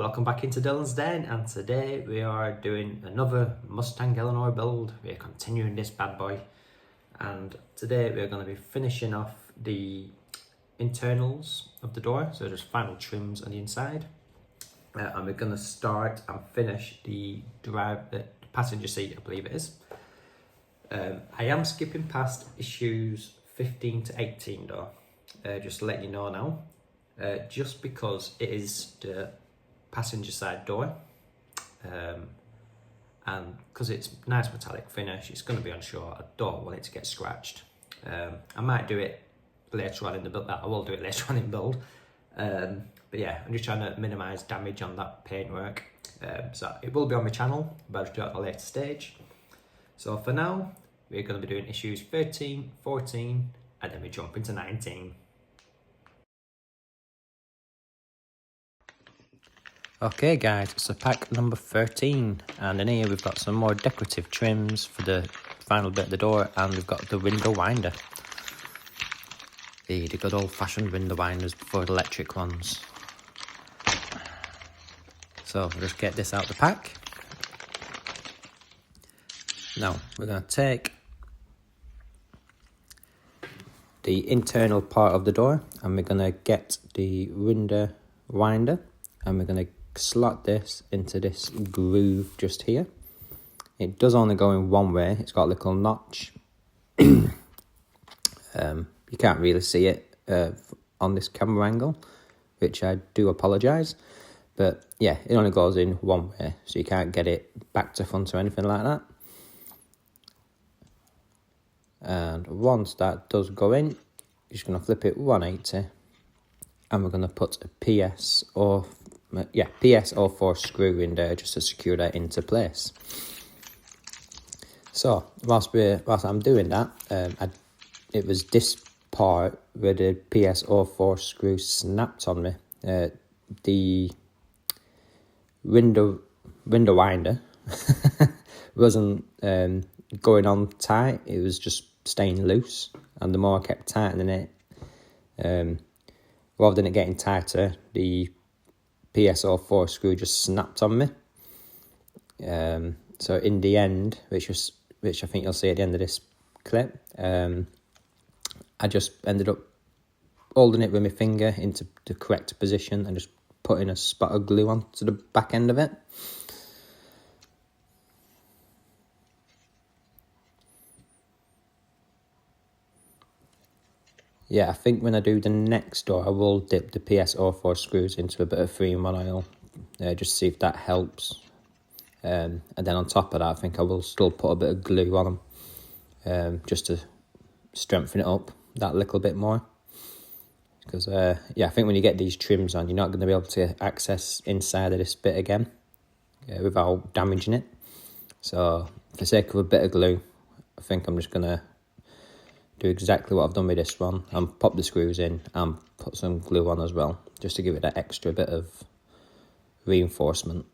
welcome back into Dillon's Den, and today we are doing another Mustang Eleanor build. We're continuing this bad boy, and today we're going to be finishing off the internals of the door, so just final trims on the inside, and we're going to start and finish the passenger seat, I believe it is. I am skipping past issues 15 to 18 though, just to let you know now. Just because it is the passenger side door, and because it's nice metallic finish, it's going to be unsure. I don't want it to get scratched. I might do it later on in the build. I will do it later on in build, but yeah, I'm just trying to minimise damage on that paintwork. So it will be on my channel, but I'll do it at a later stage. So for now, we're going to be doing issues 13, 14, and then we jump into 19. Okay guys, so pack number 13, and in here we've got some more decorative trims for the final bit of the door, and we've got the window winder. The good old fashioned window winders before the electric ones. So we'll just get this out the pack. Now we're going to take the internal part of the door, and we're going to get the window winder, and we're going to slot this into this groove just here. It does only go in one way. It's got a little notch. You can't really see it on this camera angle, which I do apologise, but yeah, it only goes in one way, so you can't get it back to front or anything like that. And once that does go in, you're just going to flip it 180, and we're going to put a PS04 screw in there just to secure that into place. So whilst I'm doing that, it was this part where the PS04 screw snapped on me. The window winder wasn't going on tight; it was just staying loose. And the more I kept tightening it, rather than it getting tighter, the PS04 screw just snapped on me. So in the end, which I think you'll see at the end of this clip, I just ended up holding it with my finger into the correct position and just putting a spot of glue onto the back end of it. Yeah, I think when I do the next door, I will dip the PS04 screws into a bit of 3-in-1 oil, just to see if that helps. And then on top of that, I think I will still put a bit of glue on them, just to strengthen it up that little bit more. Because, yeah, I think when you get these trims on, you're not going to be able to access inside of this bit again without damaging it. So, for the sake of a bit of glue, I think I'm just going to do exactly what I've done with this one, and pop the screws in and put some glue on as well, just to give it that extra bit of reinforcement.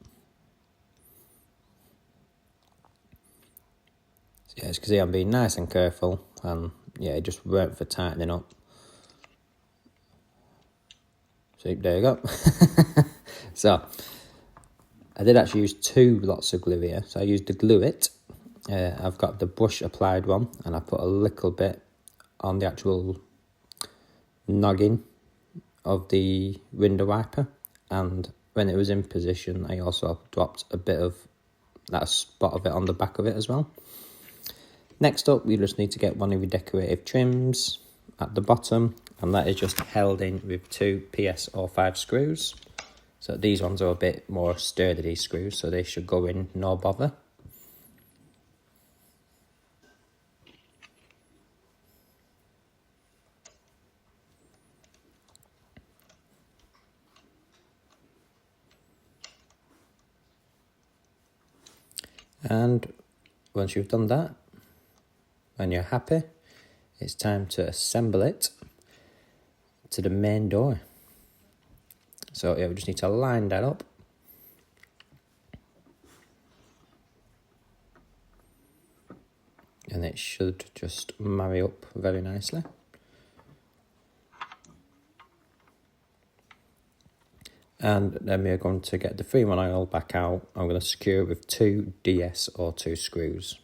So yeah, as you can see, I'm being nice and careful, and yeah, it just weren't for tightening up. So there you go. So I did actually use 2 lots of glue here. So I used the Glue It. I've got the brush applied one, and I put a little bit on the actual noggin of the window wiper, and when it was in position, I also dropped a bit of that spot of it on the back of it as well. Next up, we just need to get one of your decorative trims at the bottom, and that is just held in with 2 PS05 screws. So these ones are a bit more sturdy, these screws, so they should go in no bother. And once you've done that, and you're happy, it's time to assemble it to the main door. So yeah, we just need to line that up. And it should just marry up very nicely. And then we're going to get the 3-in-1 oil back out. I'm going to secure it with 2 DS02 screws.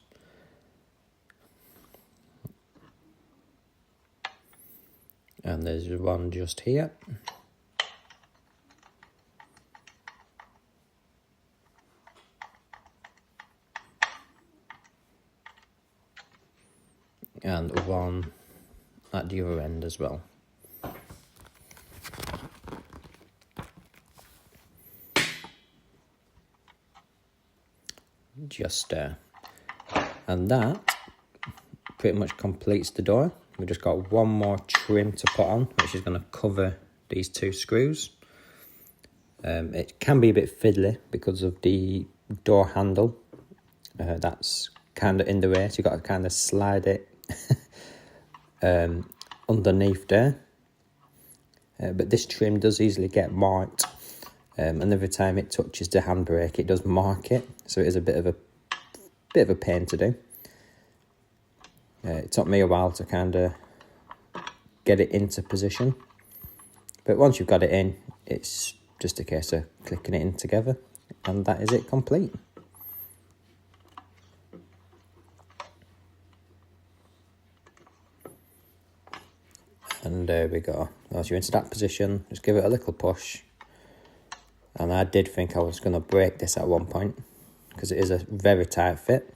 And there's one just here. And one at the other end as well. Just there. And that pretty much completes the door. We've just got one more trim to put on, which is going to cover these 2 screws. It can be a bit fiddly because of the door handle. That's kind of in the way, so you've got to kind of slide it underneath there. But this trim does easily get marked, and every time it touches the handbrake, it does mark it. So it is a bit of a pain to do. It took me a while to kind of get it into position, but once you've got it in, it's just a case of clicking it in together, and that is it complete. And there we go. Once you're into that position, just give it a little push. And I did think I was going to break this at one point, because it is a very tight fit.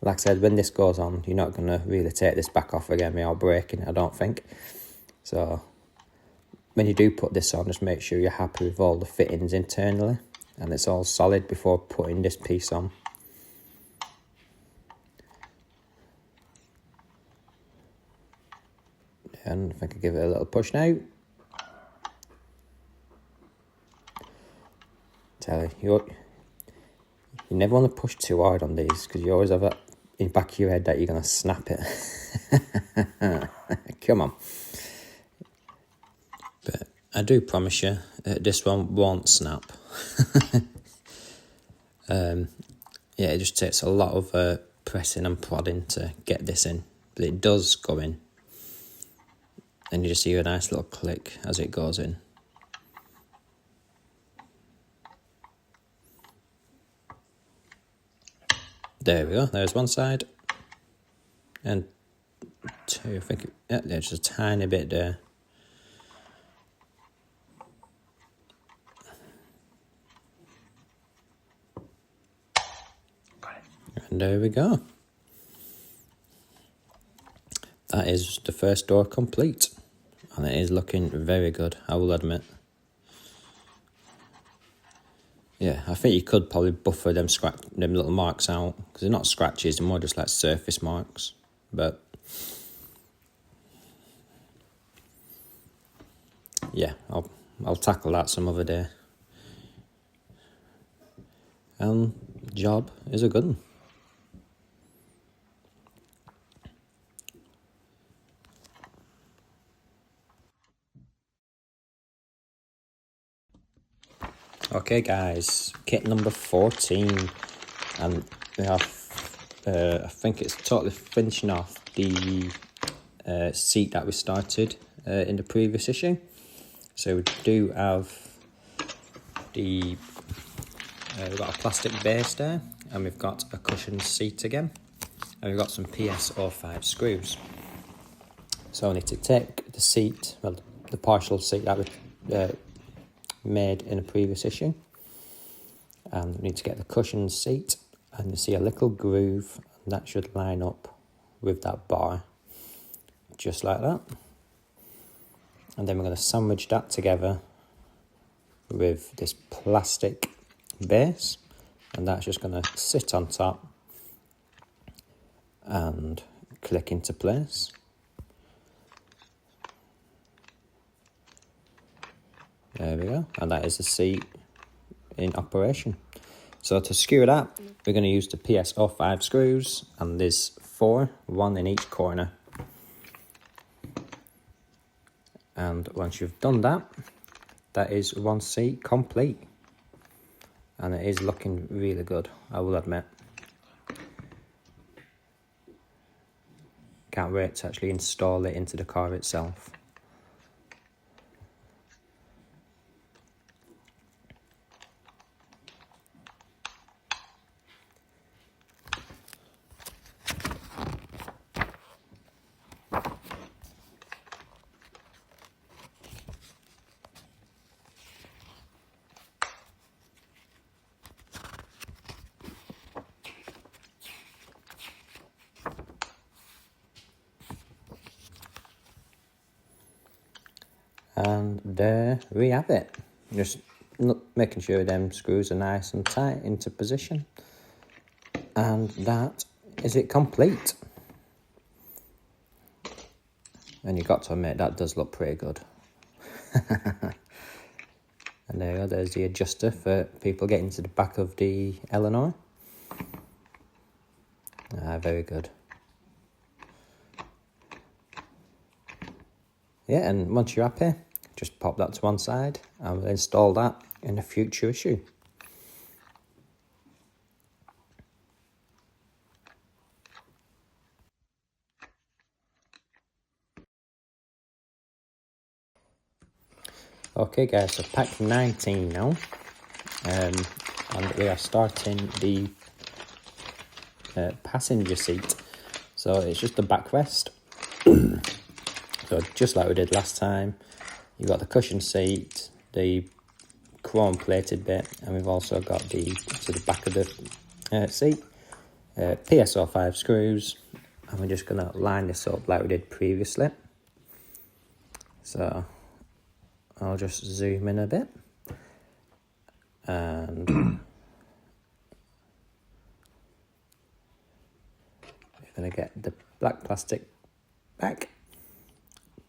Like I said, when this goes on, you're not going to really take this back off again without breaking it, I don't think. So when you do put this on, just make sure you're happy with all the fittings internally and it's all solid before putting this piece on. And if I could give it a little push now. Tell you never want to push too hard on these, because you always have that in the back of your head that you're going to snap it. Come on. But I do promise you, this one won't snap. Yeah, it just takes a lot of pressing and prodding to get this in. But it does go in. And you just hear a nice little click as it goes in. There we go, there's one side. And two, I think, yeah, there's just a tiny bit there. And there we go. That is the first door complete. And it is looking very good, I will admit. Yeah, I think you could probably buffer them little marks out, because they're not scratches, they're more just like surface marks. But yeah, I'll tackle that some other day. And job is a good one. Okay guys, kit number 14, and we have, I think it's totally finishing off the seat that we started in the previous issue. So we do have we've got a plastic base there, and we've got a cushioned seat again, and we've got some PS05 screws. So I need to take the seat, well, the partial seat that we made in a previous issue, and we need to get the cushioned seat, and you see a little groove, and that should line up with that bar, just like that. And then we're going to sandwich that together with this plastic base, and that's just going to sit on top and click into place. There we go, and that is the seat in operation. So to secure that, we're going to use the PS05 screws, and there's 4, 1 in each corner. And once you've done that, that is one seat complete. And it is looking really good, I will admit. Can't wait to actually install it into the car itself. And there we have it. Just making sure them screws are nice and tight into position. And that is it complete. And you got to admit, that does look pretty good. And there you go, there's the adjuster for people getting to the back of the Eleanor. Very good. Yeah, and once you're happy, just pop that to one side and we'll install that in a future issue. Okay guys, so pack 19 now, and we are starting the passenger seat. So it's just the backrest. So just like we did last time, you've got the cushion seat, the chrome plated bit, and we've also got the back of the seat, PSO5 screws, and we're just going to line this up like we did previously. So I'll just zoom in a bit, and we're going to get the black plastic back,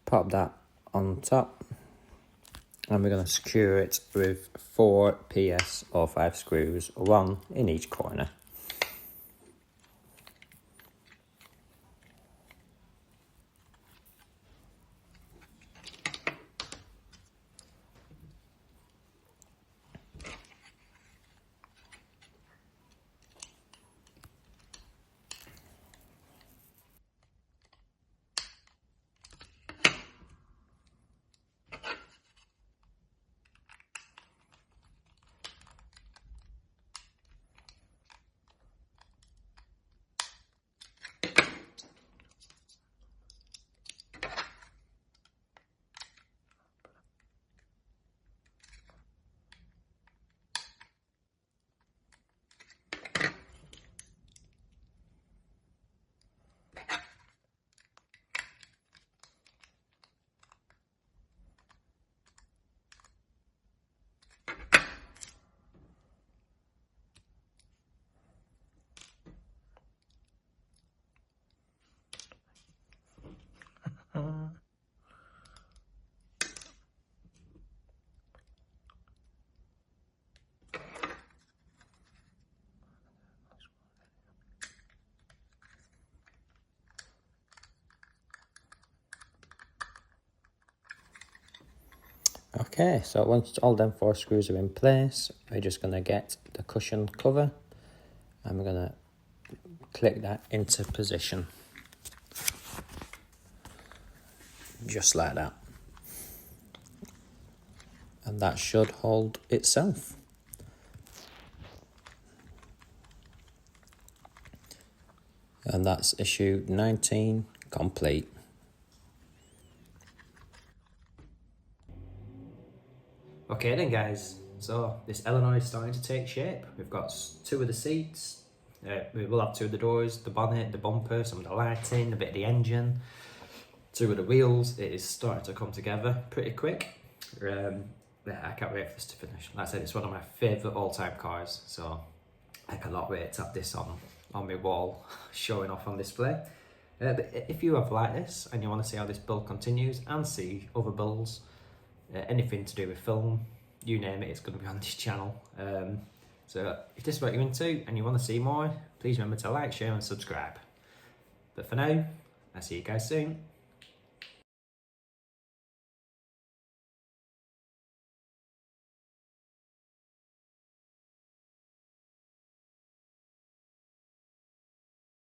pop that on top, and we're going to secure it with 4 PS05 screws, 1 in each corner. Okay, so once all them 4 screws are in place, we're just going to get the cushion cover and we're going to click that into position. Just like that. And that should hold itself. And that's issue 19 complete. Okay then guys, so this Eleanor is starting to take shape. We've got 2 of the seats, we will have 2 of the doors, the bonnet, the bumper, some of the lighting, a bit of the engine, 2 of the wheels. It is starting to come together pretty quick. Yeah, I can't wait for this to finish. Like I said, it's one of my favourite all-time cars, so I cannot wait to have this on my wall, showing off on display. But if you have liked this and you want to see how this build continues and see other builds, anything to do with film, you name it, it's going to be on this channel. So if this is what you're into and you want to see more, please remember to like, share and subscribe. But for now, I'll see you guys soon.